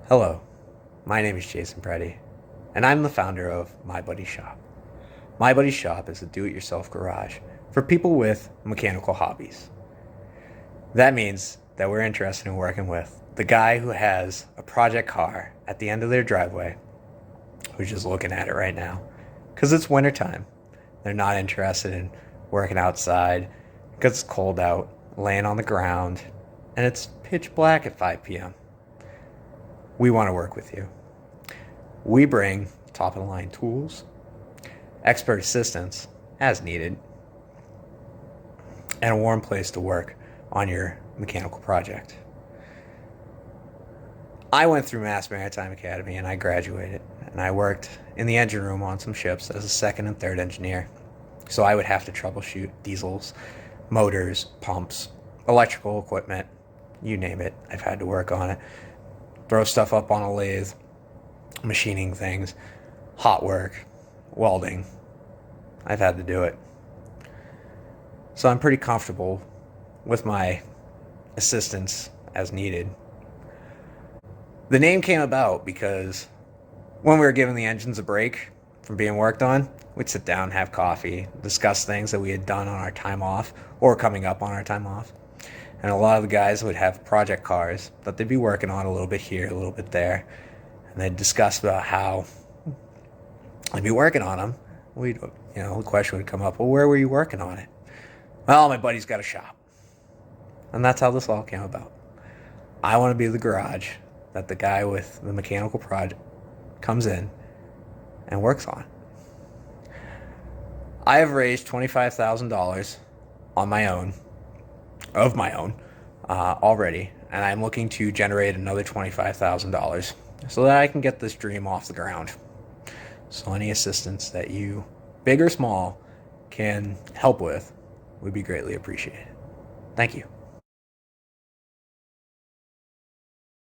Hello, my name is Jason Preddy, and I'm the founder of My Buddy Shop. My Buddy Shop is a do-it-yourself garage for people with mechanical hobbies. That means that we're interested in working with the guy who has a project car at the end of their driveway, who's just looking at it right now, because it's wintertime. They're not interested in working outside because it's cold out, laying on the ground, and it's pitch black at 5 p.m. We want to work with you. We bring top of the line tools, expert assistance as needed, and a warm place to work on your mechanical project. I went through Mass Maritime Academy and I graduated, and I worked in the engine room on some ships as a second and third engineer. So I would have to troubleshoot diesels, motors, pumps, electrical equipment, you name it. I've had to work on it. Throw stuff up on a lathe, machining things, hot work, welding. I've had to do it. So I'm pretty comfortable with my assistance as needed. The name came about because when we were giving the engines a break from being worked on, we'd sit down, have coffee, discuss things that we had done on our time off or coming up on our time off. And a lot of the guys would have project cars that they'd be working on a little bit here, a little bit there. And they'd discuss about how they'd be working on them. The question would come up, well, where were you working on it? Well, my buddy's got a shop. And that's how this all came about. I want to be the garage that the guy with the mechanical project comes in and works on. I have raised $25,000 on my own, already, and I'm looking to generate another $25,000 so that I can get this dream off the ground. So any assistance that you, big or small, can help with would be greatly appreciated. Thank you.